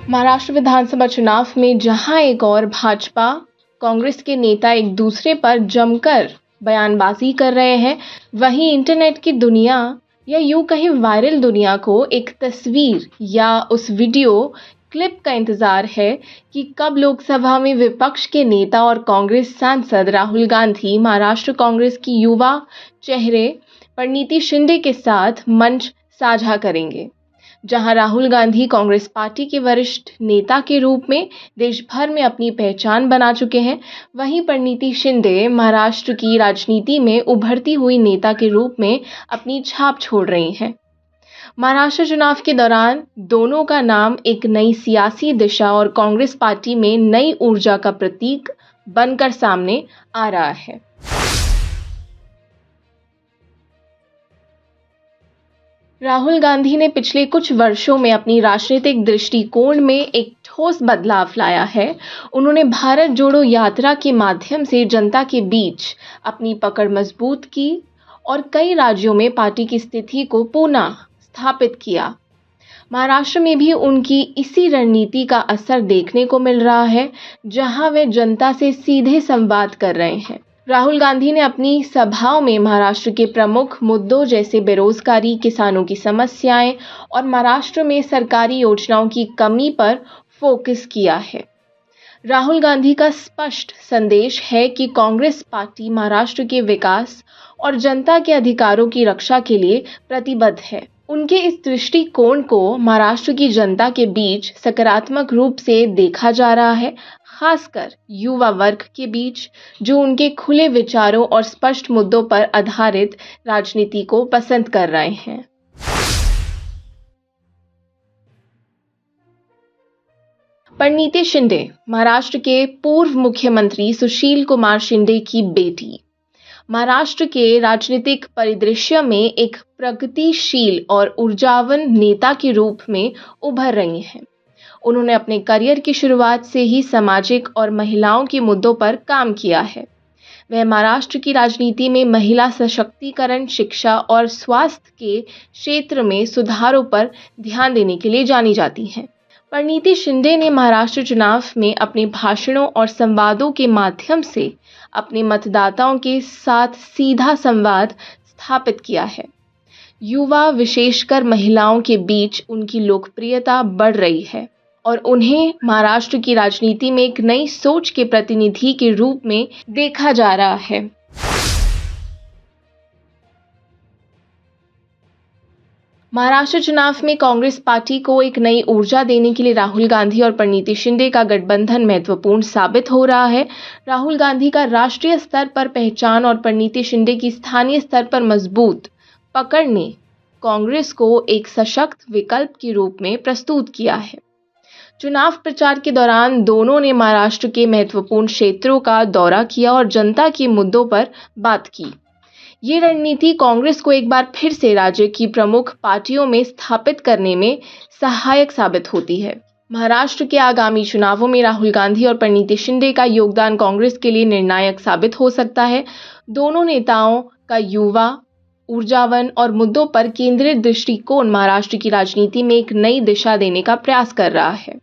महाराष्ट्र विधानसभा चुनाव में जहां एक और भाजपा कांग्रेस के नेता एक दूसरे पर जमकर बयानबाजी कर रहे हैं, वहीं इंटरनेट की दुनिया या यूं कहीं वायरल दुनिया को एक तस्वीर या उस वीडियो क्लिप का इंतजार है कि कब लोकसभा में विपक्ष के नेता और कांग्रेस सांसद राहुल गांधी महाराष्ट्र कांग्रेस की युवा चेहरे परिणीति शिंदे के साथ मंच साझा करेंगे। जहां राहुल गांधी कांग्रेस पार्टी के वरिष्ठ नेता के रूप में देश भर में अपनी पहचान बना चुके हैं, वहीं परिणीति शिंदे महाराष्ट्र की राजनीति में उभरती हुई नेता के रूप में अपनी छाप छोड़ रही हैं। महाराष्ट्र चुनाव के दौरान दोनों का नाम एक नई सियासी दिशा और कांग्रेस पार्टी में नई ऊर्जा का प्रतीक बनकर सामने आ रहा है। राहुल गांधी ने पिछले कुछ वर्षों में अपनी राजनीतिक दृष्टिकोण में एक ठोस बदलाव लाया है। उन्होंने भारत जोड़ो यात्रा के माध्यम से जनता के बीच अपनी पकड़ मजबूत की और कई राज्यों में पार्टी की स्थिति को पुनः स्थापित किया। महाराष्ट्र में भी उनकी इसी रणनीति का असर देखने को मिल रहा है, जहां वे जनता से सीधे संवाद कर रहे हैं। राहुल गांधी ने अपनी सभाओं में महाराष्ट्र के प्रमुख मुद्दों जैसे बेरोजगारी, किसानों की समस्याएं और महाराष्ट्र में सरकारी योजनाओं की कमी पर फोकस किया है। राहुल गांधी का स्पष्ट संदेश है कि कांग्रेस पार्टी महाराष्ट्र के विकास और जनता के अधिकारों की रक्षा के लिए प्रतिबद्ध है। उनके इस दृष्टिकोण को महाराष्ट्र की जनता के बीच सकारात्मक रूप से देखा जा रहा है, खासकर युवा वर्ग के बीच, जो उनके खुले विचारों और स्पष्ट मुद्दों पर आधारित राजनीति को पसंद कर रहे हैं। परिणीति शिंदे महाराष्ट्र के पूर्व मुख्यमंत्री सुशील कुमार शिंदे की बेटी, महाराष्ट्र के राजनीतिक परिदृश्य में एक प्रगतिशील और ऊर्जावान नेता के रूप में उभर रही हैं। उन्होंने अपने करियर की शुरुआत से ही सामाजिक और महिलाओं के मुद्दों पर काम किया है। वह महाराष्ट्र की राजनीति में महिला सशक्तिकरण, शिक्षा और स्वास्थ्य के क्षेत्र में सुधारों पर ध्यान देने के लिए जानी जाती हैं। परिणीति शिंदे ने महाराष्ट्र चुनाव में अपने भाषणों और संवादों के माध्यम से अपने मतदाताओं के साथ सीधा संवाद स्थापित किया है। युवा, विशेषकर महिलाओं के बीच उनकी लोकप्रियता बढ़ रही है और उन्हें महाराष्ट्र की राजनीति में एक नई सोच के प्रतिनिधि के रूप में देखा जा रहा है। महाराष्ट्र चुनाव में कांग्रेस पार्टी को एक नई ऊर्जा देने के लिए राहुल गांधी और परिणीति शिंदे का गठबंधन महत्वपूर्ण साबित हो रहा है। राहुल गांधी का राष्ट्रीय स्तर पर पहचान और परिणीति शिंदे की स्थानीय स्तर पर मजबूत पकड़ ने कांग्रेस को एक सशक्त विकल्प के रूप में प्रस्तुत किया है। चुनाव प्रचार के दौरान दोनों ने महाराष्ट्र के महत्वपूर्ण क्षेत्रों का दौरा किया और जनता के मुद्दों पर बात की। ये रणनीति कांग्रेस को एक बार फिर से राज्य की प्रमुख पार्टियों में स्थापित करने में सहायक साबित होती है। महाराष्ट्र के आगामी चुनावों में राहुल गांधी और परिणीति शिंदे का योगदान कांग्रेस के लिए निर्णायक साबित हो सकता है। दोनों नेताओं का युवा, ऊर्जावान और मुद्दों पर केंद्रित दृष्टिकोण महाराष्ट्र की राजनीति में एक नई दिशा देने का प्रयास कर रहा है।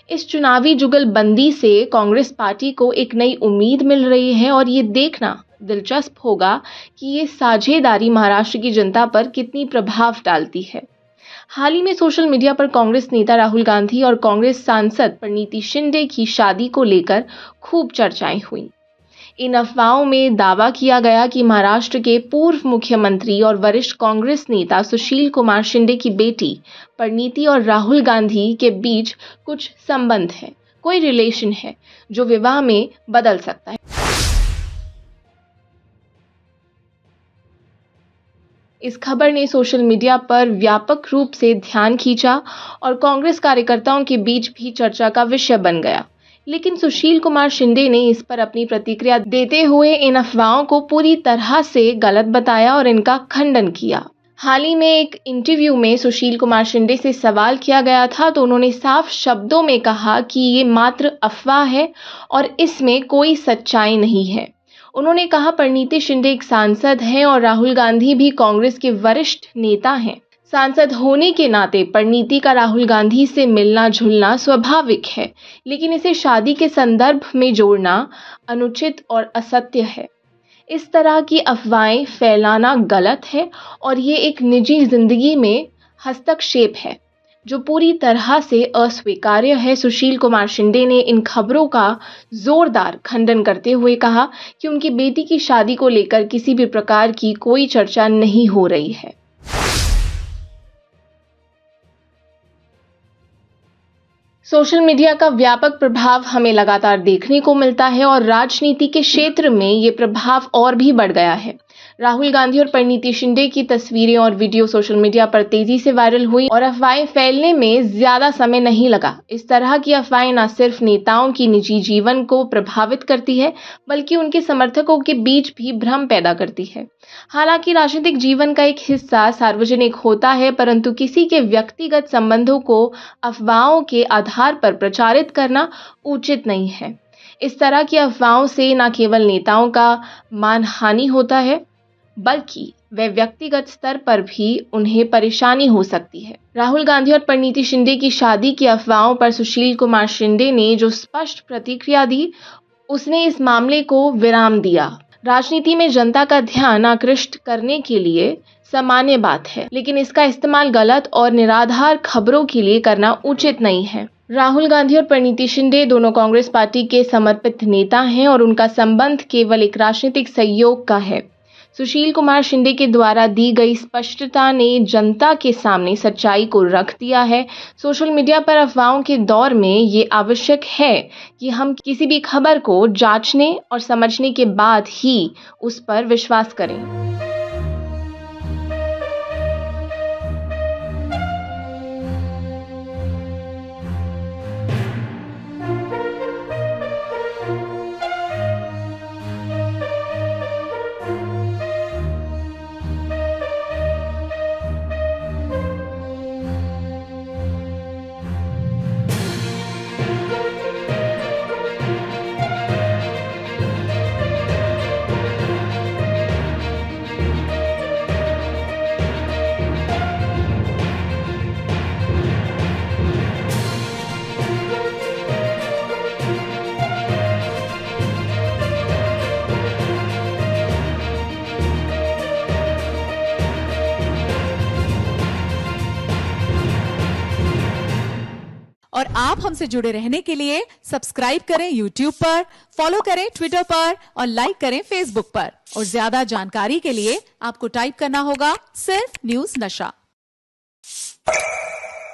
इस चुनावी जुगलबंदी से कांग्रेस पार्टी को एक नई उम्मीद मिल रही है और ये देखना दिलचस्प होगा कि ये साझेदारी महाराष्ट्र की जनता पर कितनी प्रभाव डालती है। हाल ही में सोशल मीडिया पर कांग्रेस नेता राहुल गांधी और कांग्रेस सांसद परिणीति शिंदे की शादी को लेकर खूब चर्चाएं हुई। इन अफवाहों में दावा किया गया कि महाराष्ट्र के पूर्व मुख्यमंत्री और वरिष्ठ कांग्रेस नेता सुशील कुमार शिंदे की बेटी परिणीति और राहुल गांधी के बीच कुछ संबंध है, कोई रिलेशन है जो विवाह में बदल सकता है। इस खबर ने सोशल मीडिया पर व्यापक रूप से ध्यान खींचा और कांग्रेस कार्यकर्ताओं के बीच भी चर्चा का विषय बन गया। लेकिन सुशील कुमार शिंदे ने इस पर अपनी प्रतिक्रिया देते हुए इन अफवाहों को पूरी तरह से गलत बताया और इनका खंडन किया। हाल ही में एक इंटरव्यू में सुशील कुमार शिंदे से सवाल किया गया था तो उन्होंने साफ शब्दों में कहा कि ये मात्र अफवाह है और इसमें कोई सच्चाई नहीं है। उन्होंने कहा परिणीति शिंदे एक सांसद हैं और राहुल गांधी भी कांग्रेस के वरिष्ठ नेता हैं। सांसद होने के नाते परिणीति का राहुल गांधी से मिलना जुलना स्वाभाविक है, लेकिन इसे शादी के संदर्भ में जोड़ना अनुचित और असत्य है। इस तरह की अफवाहें फैलाना गलत है और ये एक निजी जिंदगी में हस्तक्षेप है जो पूरी तरह से अस्वीकार्य है। सुशील कुमार शिंदे ने इन खबरों का जोरदार खंडन करते हुए कहा कि उनकी बेटी की शादी को लेकर किसी भी प्रकार की कोई चर्चा नहीं हो रही है। सोशल मीडिया का व्यापक प्रभाव हमें लगातार देखने को मिलता है और राजनीति के क्षेत्र में ये प्रभाव और भी बढ़ गया है। राहुल गांधी और परिणीति शिंदे की तस्वीरें और वीडियो सोशल मीडिया पर तेजी से वायरल हुई और अफवाहें फैलने में ज्यादा समय नहीं लगा। इस तरह की अफवाहें न सिर्फ नेताओं की निजी जीवन को प्रभावित करती है, बल्कि उनके समर्थकों के बीच भी भ्रम पैदा करती है। हालांकि राजनीतिक जीवन का एक हिस्सा सार्वजनिक होता है, परंतु किसी के व्यक्तिगत संबंधों को अफवाहों के आधार पर प्रचारित करना उचित नहीं है। इस तरह की अफवाहों से न केवल नेताओं का मानहानि होता है, बल्कि वे व्यक्तिगत स्तर पर भी उन्हें परेशानी हो सकती है। राहुल गांधी और परिणीति शिंदे की शादी की अफवाहों पर सुशील कुमार शिंदे ने जो स्पष्ट प्रतिक्रिया दी, उसने इस मामले को विराम दिया। राजनीति में जनता का ध्यान आकृष्ट करने के लिए सामान्य बात है, लेकिन इसका इस्तेमाल गलत और निराधार खबरों के लिए करना उचित नहीं है। राहुल गांधी और परिणीति शिंदे दोनों कांग्रेस पार्टी के समर्पित नेता हैं और उनका संबंध केवल एक राजनीतिक सहयोग का है। सुशील कुमार शिंदे के द्वारा दी गई स्पष्टता ने जनता के सामने सच्चाई को रख दिया है। सोशल मीडिया पर अफवाहों के दौर में ये आवश्यक है कि हम किसी भी खबर को जांचने और समझने के बाद ही उस पर विश्वास करें। और आप हमसे जुड़े रहने के लिए सब्सक्राइब करें YouTube पर, फॉलो करें Twitter पर और लाइक करें Facebook पर। और ज्यादा जानकारी के लिए आपको टाइप करना होगा सिर्फ न्यूज़ नशा।